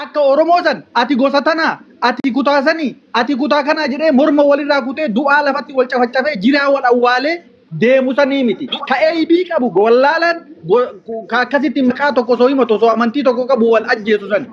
akka Oromoo san ati gosa tana ati kutaa sanii ati kutaa kana jedhee morma walirraa kutee du'aa lafatti wal cafacafee jiraa wal awwaalee deemu sanii miti. Ka'ee ibii qabu wallaalaan akkasitti maqaa tokko soo himatu osoo amantii tokko qabu wal ajjeesu san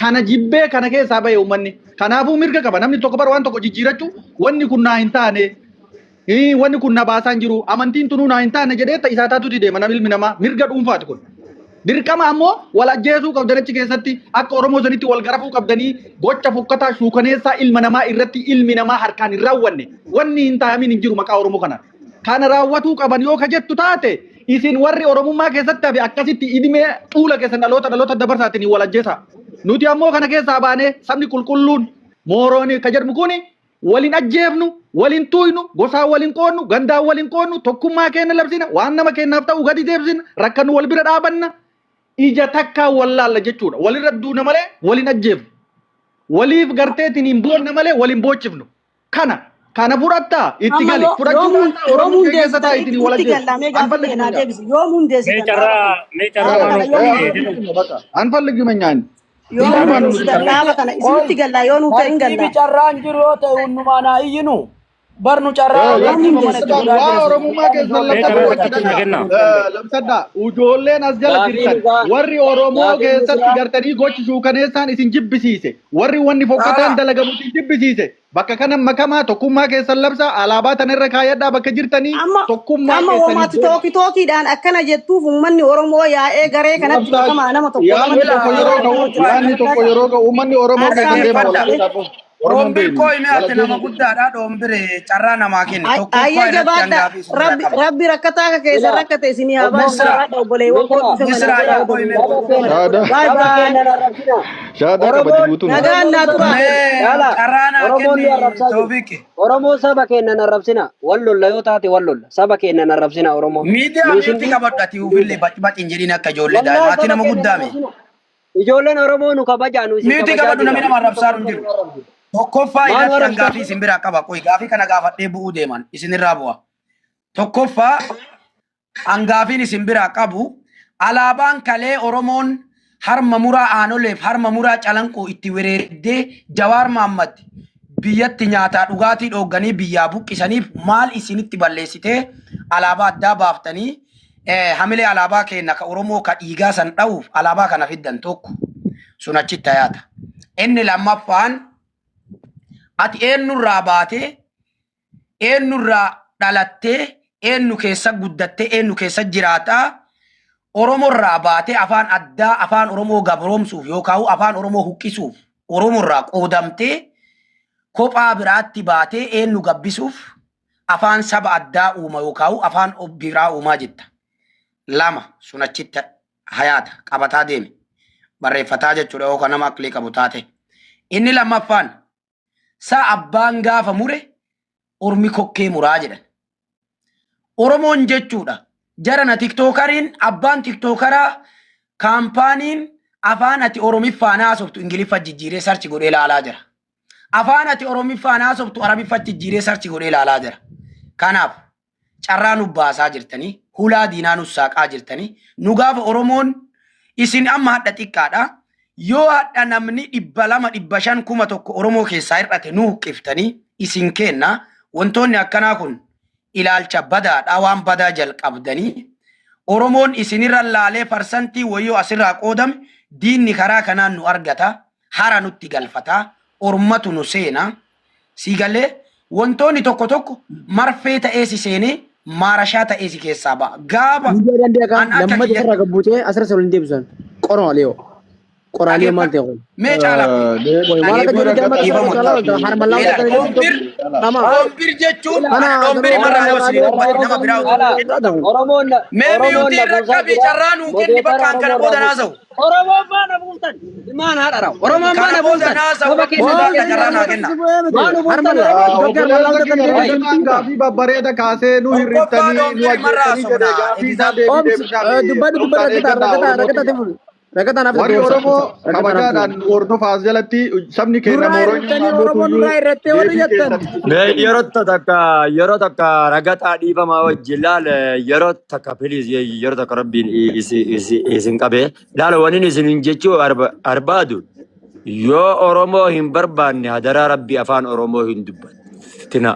kana jibbee kana keessaa bahe uummanni. Kanaafuu mirga qaba namni tokko bara waan tokko jijjiirachuu wanni kun naa hin taane wanni kun na baasaan jiru amantiin tunuu naa hin taane jedhee isaa taatutti deema namni ilmi namaa mirga dhuunfaati kun. Dirqama ammoo wal ajjeesuu qabdan achi keessatti akka Oromoo sanitti wal garafuu qabdanii gocha fokkataa shuukaneessaa ilma namaa irratti ilmi namaa harkaan hin raawwanne wanni hin taamin hin jiru maqaa Oromoo kana. Kana raawwatuu qaban yoo ka jettu taate isin warri Oromummaa keessatti hafe akkasitti idimee xuula keessan dhaloota dabarsaatiin wal ajjeesaa. Nuti ammoo kana keessaa baanee sabni qulqulluun moorooni ka jedhamu kuni walin ajjeefnu walin tuynu gosaa walin qoonnu gandaan walin qoonnu tokkummaa keenya labsina waan nama keenyaaf ta'u gadi deebisina rakkannu wal bira dhaabanna ija takkaa wallaalla jechuudha walirra duuna malee walin ajjeefnu waliif garteetiin hin boonna malee walin boochifnu kana fudhattaa itti gali fudhachuu Oromoo keessatti itti wal ajjeefnu yoo mundeessita anfalligi manyaan yoo kana isitti galla yoo nu ta'in galla carraan jiru yoo ta'e hundumaanaa iyyinu barnu carraa Oromummaa keessatti labsadda ujoolleen as jala jirtan warri Oromoo keessatti gartanii gochi shuukaneessaan isin jibbisiise warri wanni fokkataan dalagamu isin jibbisiise bakka kana makamaa tokkummaa keessan labsa alaabaa tanarra kaayadhaa bakka jirtanii tokkummaa keessan tookiidhaan akkana jettuuf uummanni Oromoo yaa'ee garee kanatti makamaa nama tokko yaanni tokko yeroo ga'u uummanni Oromoo keessan deema Oromoon koi me ate nama guddaadha dhombire carraa namaa kenne ayya jabaadha rabbi rakkataa ka keessa rakkate isinii haa baay'ee obboleewwan koo Oromoo saba keenya narrabsina wallolla yoo taate wallolla saba keenya narrabsina Oromoo miidiyaa miitti qabadhati ufillee bacbac injiriin akka ijoollee daa'immaatti nama guddaame ijoolleen Oromoo nu kabajaanu miitti qabadhu namni nama arrabsaa hin jiru tokkoffaa irratti gaafii isin biraa qaba qoy gaafii kana gaafadhee bu'uu deeman isinirraa bu'a tokkoffaa angaafiin isin biraa qabu alaabaan kalee Oromoon harma muraa aanoleef harma muraa calanqoo itti wereeddee Jawaar Mohammad biyyatti nyaataa dhugaatii dhoogganii biyyaa buqqisaniif maal isinitti balleessitee alaabaa addaa baaftanii hamilee alaabaa keenya ka Oromoo ka dhiigaa san dha'uuf alaabaa kana fiddan tokko sun achitti hayaata inni lammaffaan ati eenyurraa baatee eenyurraa dhalattee eenyu keessa guddattee eenyu keessa jiraataa Oromorraa baatee afaan addaa afaan Oromoo gabroomsuuf yookaan afaan Oromoo huqqisuuf Oromorraa qoodamtee kophaa biraatti baatee eenyu gabbisuuf afaan saba addaa uuma yookaan afaan biraa uumaa jetta lama sun achitti hayaata qabataa deeme barreeffataa jechuudha yookaan nama aklee qabu taate inni lammaffaan sa abbaan gaafa mure ormi kokkee muraa jedhan Oromoon jechuudha jarana tiktokariin abbaan tiktokaraa kaampaaniin afaan ati Oromiffaan haasoftu Ingiliffa jijjiiree sarchi godhee ilaalaa jira afaan ati Oromiffaan haasoftu Arabiffa jijjiiree sarchi godhee ilaalaa jira kanaaf carraa nu baasaa jirtanii hulaa diinaa nu saaqaa jirtanii nu gaafa Oromoon isin amma hadha xiqqaadha yoo hadha namni 200,500 Oromoo keessaa hir'ate nu huqqiftanii isin kenna wantoonni akkanaa kun ilaalcha badaadha waan badaa jalqabdanii Oromoon isinirra laalee parsantii wayyoo asirraa qoodame diinni karaa kanaan nu argata hara nutti galfata ormatu nu seena siigalee wantoonni tokko marfee ta'ee si seenee maarashaa ta'ee si keessaa ba'a gaafa lamma irraa gabbuutee asirra waliin deebisan qoroma leeyo qoraalee maal ta'e mee caala Ombir jechuun ombir marraa wasii nama biraa Oromoon mee biyyooti rakkabii carraanuu kenni bakkaan kana booda naasa'u Oromoon maana buutan maan haadha Oromoon maana buutan saba keessa carraanaa kenna gaafii babbareeda kaasee nu hirriftanii nu ajjeesanii gaafii isaa deebii warri Oromoo kabajaadhaan hordofaas jalatti sabni keenya yeroo takka ragataa dhiifamaa wajjin laal yeroo takka piliis yeroo takka rabbiin isin qabee laal waniin isin jechuu barbaadu Yo Oromo hin barbaanne hadaraa Rabbi afaan Oromoo hin dubbatina.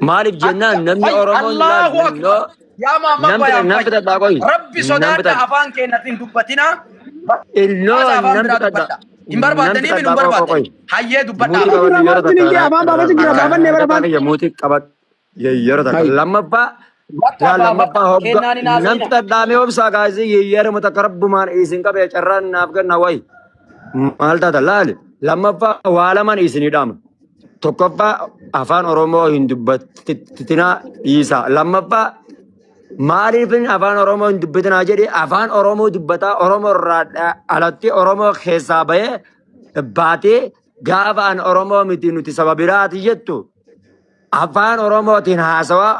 Maaliif jennaan namni Oromoo Allahu Akbar. Yaa Muhammad Bayan namni tadhaa qoyi. Rabbi sodaadha afaan keenyatti hin dubbatina. Illoo namni tadhaa. Hin barbaadanii min hin barbaadani. Hayyee dubbadha. Muutii qabat yeroo takka lammaffaa. Lammaffaa hogga namni tadhaamee obsaa gaazii yeroo takka rabbumaan isin qabee carraan naaf ganna wayi. Maal taata laale lammaffaa waa lamaan isinii dhaama. Tokkoffaa afaan Oromoo hin dubbatinaa dhiisa. Lammaffaa maaliif afaan Oromoo hin dubbatinaa jedhee afaan Oromoo dubbataa Oromoo irraa alatti Oromoo keessaa bahee baatee gaafa an Oromoo miti nuti saba biraati jettu afaan Oromootiin haasawaa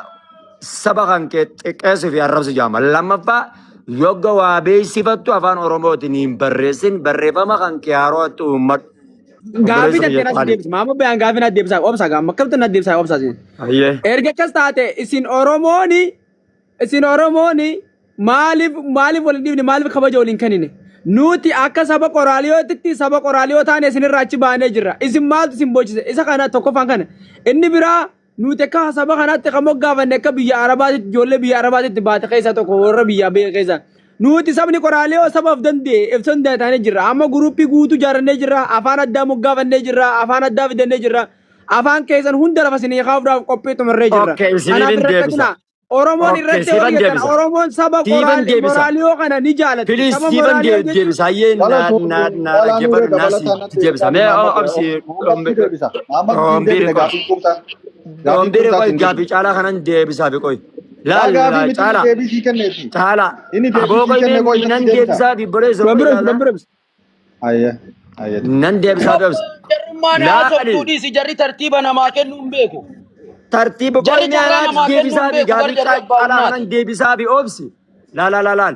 saba kan xiqqeessuu fi arrabsu jaama. Lammaffaa yogga waa beeksifattu afaan Oromootiin hin barreessin barreeffama kan kiyaarootti uummatu. Gaafi na tena deebisa. Maama Bayaan gaafi na deebisa. Obsa gaama kamtu na deebisa obsa sin. Erga kas taate isin Oromooni maaliif waliin dhibne maaliif kabaja waliin kennine. Nuti akka saba qoraaliyootitti saba qoraaliyoo taane isinirraa achi baanee jirra. Isin maaltu isin bochise? Isa kana tokkoffaan kana. Inni biraa nuti akka saba kanaatti kan moggaafanne akka biyya Arabaatitti ijoollee biyya Arabaatitti baate keessa tokko warra biyya biyya keessa. Nuti sabni qoraaliyoo sabaaf danda'e ibsan danda'anii jirra. Amma guruppii guutuu jaarannee jirra. Afaan addaa moggaafannee jirra. Afaan addaa fidannee jirra. Afaan keessan hunda lafa isinii kaa'uudhaaf qophii tumarree jirra. Isiniin deebisa. Oromoon irratti hojjetan Oromoon saba qoraaliyoo kana ni jaalata. Please Stephen deebisa. Hayyee deebisa. Mee obsi Ombiiri qoy gaaffii caalaa kanan deebisaa fi qoy. Laal caalaa. Caalaa. Aboo qoy nan deebisaa fi boreessa. Nan deebisaa fi obsi. Jarrummaan haasoftuu dhiisi jarri tartiiba namaa kennuu hin beeku. Tartiiba qoy nyaanaa deebisaa fi gaaffii caalaa kanan deebisaa fi obsi. Laal.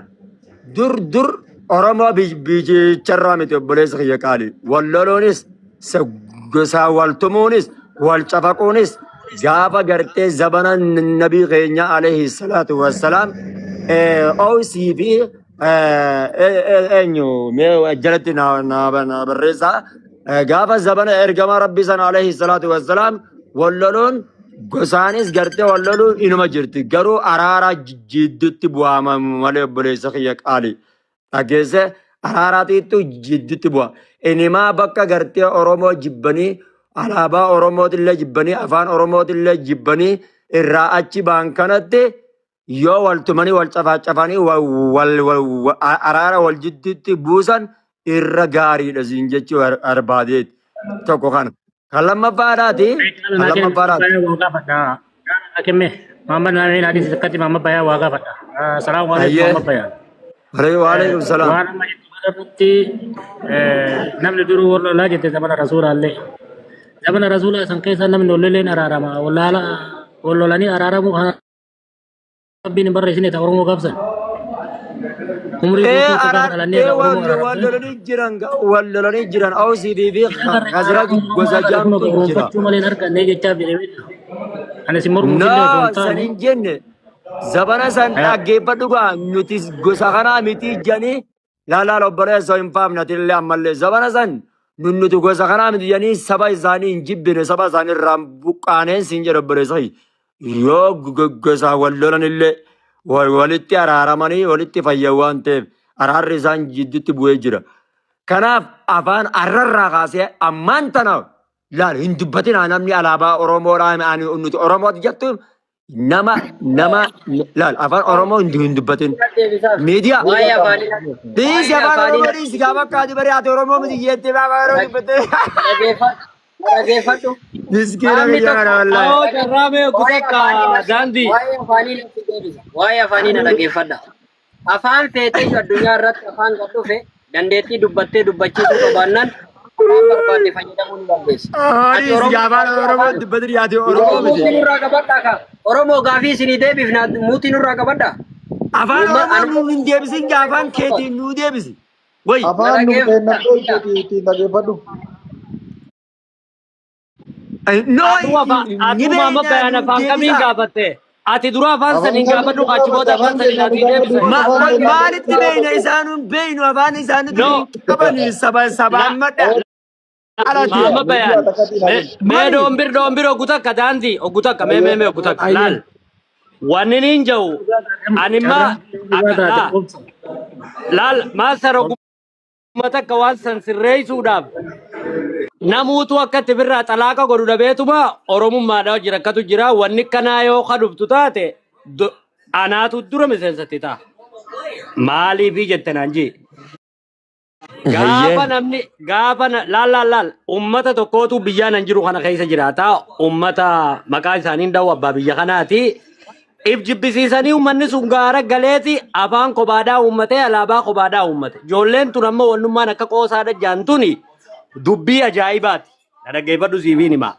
Dur Oromoo biicharraa miti obboleessa kiyya qaali. Walloloonis gosaa waltumuunis wal cafaquunis gaafa gartee zabana nabii keenya alayhi salaatu wassalaam OC fi eenyu jalatti na barreessaa gaafa zabana ergama rabbi sana alayhi salaatu wassalaam walloloon gosaanis gartee walloluu inuma jirti garuu araara jidduutti bu'aama malee obboleessa kiyya qaali dhageesse araaraatiittu jidduutti bu'a inimaa bakka gartee Oromoo jibbanii alaabaa Oromootillee jibbanii afaan Oromootillee jibbanii irraa achi baan kanatti yoo waltumanii wal cafaacafanii araara wal jidduutti buusan irra gaariidha siin jechuu barbaadeet tokko kana. Kan lammaffaadhaati. Kan lammaffaadhaati. Muhammad Nabi Hadis dekat Muhammad Bayan waa gaafadha. Assalamu alaikum Muhammad Bayan. Waalaikum salaam. Waan amma irratti namni duruu wallolaa jette zamana rasuulaallee. Zamana rasuulaa san keessa namni wallolleen araarama. Wallolanii araaramu kana rabbiin hin barreessine ta'a Oromoo gaafsan. Wallolanii jiran OCB fi Hazrat gosa jaamtu jira. Sanin jenne zabana san dhaggeeffadhu gaa nuti gosa kanaa miti janii laalaal obboleessa hin faamnatillee ammallee zabana san nuti gosa kanaa miti janii saba isaanii hin jibbine saba isaanii irraa buqqaaneen siin jedha obboleessa yoo gosa wallolanillee walitti araaramanii walitti fayyan waan ta'eef araarri isaan jidduutti bu'ee jira. Kanaaf afaan arrarraa kaasee ammaan tanaaf laal hin dubbatinaa namni alaabaa Oromoodhaa nuti Oromooti jettu nama laal afaan Oromoo hin dubbatin. Miidiyaa. Dhiisi afaan Oromoo dhiisi gaafa akkaati bari'aate Oromoo miti jettee afaan Oromoo dubbattee. Dhageeffadhu. Miskiina biyya kana wallaahi. Waa'ee afaanii na dhageeffadha. Afaan feetee addunyaa irratti afaan kan dhufe dandeettii dubbattee dubbachiisuu qabaannaan afaan barbaadde fayyadamuu ni dandeessa. Oromoo gaafii isinii deebifna muutii nurraa qabadha. Afaan Oromoo hin deebisin afaan keetiin nuu deebisi. Afaan nu kenna keetiin dhageeffadhu. Akkuma amma bayaan afaan kamiin gaafatte? ati dura afaan saniin gaafadhu achi booda afaan saniin ati deebisa. maalitti beeyna isaanuun beeynu afaan isaanii durii qabanii sabaan madda. Mama bayan. Me dombir ogutakka danti ogutakka me ogutakka lal. Waninin jau anima lal masar ogumatakka wan san sirreessuudhaaf namuutu akka tibirraa xalaaqa godhu dhabeetuma oromummaadhaa hojii rakkatu jira wanni kanaa yoo kadhuftu taate anaatu dura miseensatti ta'a. Maaliifi jettanaan jee. Gaafa namni gaafa laal ummata tokkootu biyyaan hin jiru kana keessa jiraata ummata maqaa isaaniin dhawu abbaa biyya kanaati if jibbisiisanii ummanni sun gaara galeeti afaan kophaadhaa ummatee alaabaa kophaadhaa ummate ijoolleen tun amma wannummaan akka qoosaadha jaantuni dubbii ajaa'ibaati dhaggeeffadhu siifiin hima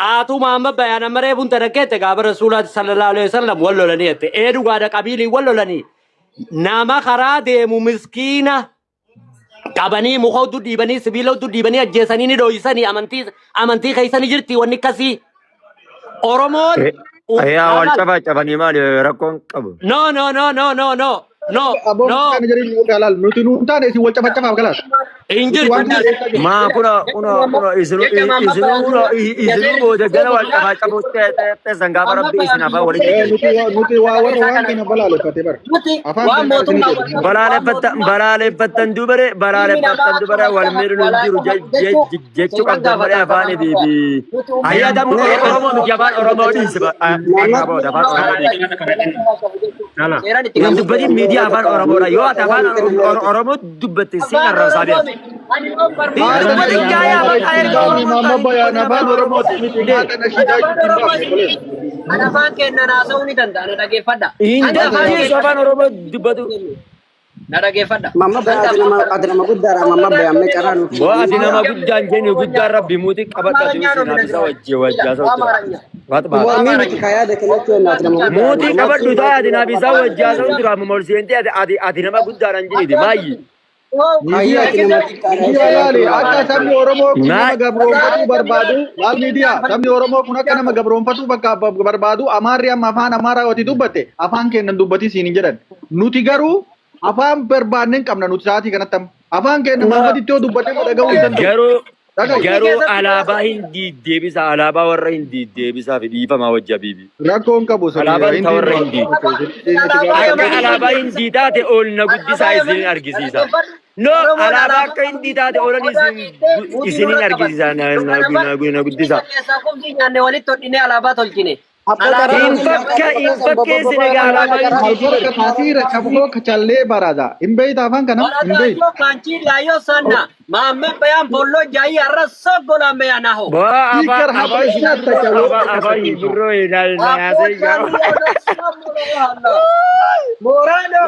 aatuma amma bayaana maree bunta dhaggeette gaafa rasuulaati sallallahu alaihi wasallam wal lolanii jette dhugaadha qabiilii wal lolanii nama karaa deemu miskiina qabanii muka hudduu dhiibanii sibiila hudduu dhiibanii ajjeesanii ni dho'isanii amantii keessanii jirti wanni akkasii Oromoon ayaa wal cabanii maali rakkoon qabu. No. Kan jadi galal nuti nuntaan isi wal cafacafaaf galas. Injir. Maa kuna isinu booda gana wal cafacafu teessan gaafa rabbi isin afaan walitti. Nuti waan kana balaaleffate bar. Balaaleffattan dubare wal miidhuu jiru jechuu qabdan malee afaan biibi. Ayyaa dammu Oromoo miti afaan Oromoo dhiisba. Yang dubbati media afaan Oromoo yoo ati afaan Oromoo dubbatte si arrabsaa beeku. Mama bayan afaan Oromoo miti nyaata na shidaa afaan kenna naasa'uu ni danda'a dhaggeeffadha. Afaan Oromoo dubbatu. Na dhaggeeffadha. Mama bayan ati nama guddaadha mama bayan mee carraan. Boo ati nama guddaan jennu guddaan rabbi muuti qabadha tuusi wajjaa muuti qabadhu taate naaf isaa wajjaa ta'u dura morsiinte ati nama guddaadhaan jeniti maayyi. Akka sabni Oromoo kun nama gabroonfatuu barbaadu laal miidiyaa sabni Oromoo kun akka nama gabroonfatuu bakka barbaadu amaarri amma afaan amaaraa yoo dubbatte afaan kennan dubbati siin hin jedhan nuti garuu afaan barbaanneen qabna nuti sa'aatii kanatti afaan kennan Muhammaditti yoo dubbatte dhaga'uu hin danda'u. Garuu alaabaa hin deebisa alaabaa warra hin deebisaa fi dhiifamaa wajja biibi. Rakkoon qabu alaabaan ta warra hin akka alaabaa hin taate oolna guddisaa isin argisiisa. No alaabaa akka hin taate oolan isin argisiisa na guddisa. Walitti hodhinee alaabaa tolchine. Infakke Senegal kasira kabko kachalle baraza imbeita afan kana imbeita kanchi layo sana Muhammad bayan bollo jai arra sab gola bayana ho ikar habisha tachalo aba ibro idal nase Morano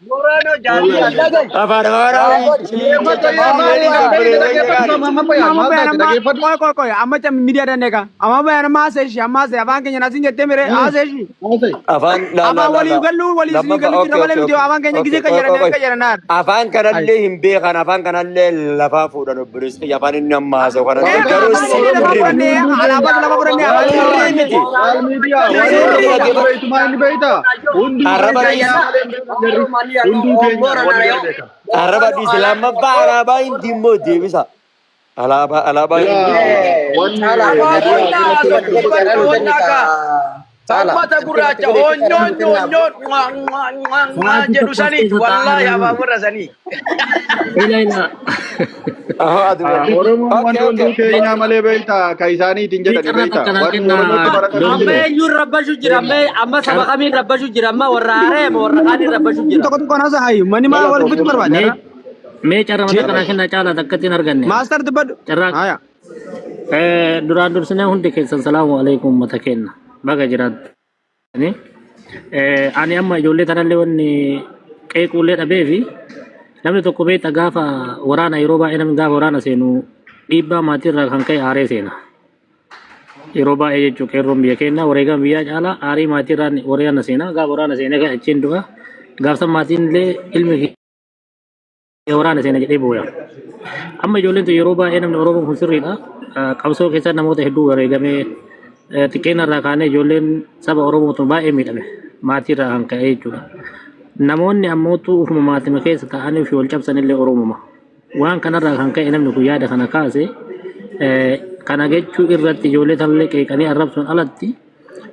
Morano jadi afar amma cam media dan neka amma bayan ma sai shi amma sai avan kenya nasin jette mere a sai shi afan amma wali gallu tirabale video avan kenya gise kajara nar afan kanalle himbe kan afan kanalle lafa fudan obris afan namma so kan garus alaba buranne avan miti al media itu main beita Araba di selama Araba ini mau bisa alaba Mata guracha onyon jedu sani wallahi aba murasani Ilaina. Oromo wantoon keenya malee beekta kaisanii ittiin jedhani beekta. Amma eenyuun rabbashu jira amma saba kamiin rabbashu jira amma warra haree warra kaaniin rabbashu jira. tokko tokko nasa hayu mani ma wal fitu barbaade. Mee carra mata kana kenna caala takkatti arganne. Master dubbadhu. Carra. Haya. Duraan dursine hundi keessan salaamu alaikum mata kenna. Baga jiraat. Ani amma ijoollee tanallee wanni qeequullee dhabee fi namni tokko beekta gaafa waraana yeroo baay'ee namni gaafa waraana seenu dhiibbaa maatirraa kan ka'e aaree seena. Yeroo baay'ee jechuun qeerroon biyya keenya wareegaan biyyaa caalaa aarii maatirraan waraana seena gaafa waraana seenee kan achiin du'a gaafsan maatiinillee ilmi waraana seena jedhee booya. Amma ijoolleen yeroo baay'ee namni Oromoo kun sirriidha. Qabsoo keessa namoota hedduu wareegamee xiqqeena irraa kaanee ijoolleen saba Oromootu baay'ee miidhame maatii irraa kan ka'e jechuudha. Namoonni ammootu ufuma maatima keessa ta'anii fi wal cabsanillee Oromoma. Waan kanarraa kan ka'e namni kun yaada kana kaase kana jechuu irratti ijoollee tanallee qeeqanii arrabsuun alatti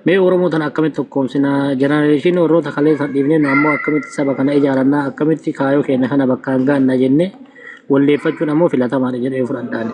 mee Oromoo tana akkamitti tokkoomsina jenereeshinii warroota kaleessan dhiibnee nu ammoo akkamitti saba kana ijaarannaa akkamitti kaayoo keenya kana bakkaan gaanna jennee walleeffachuun ammoo filatamaadha jedhee fudhadhaani.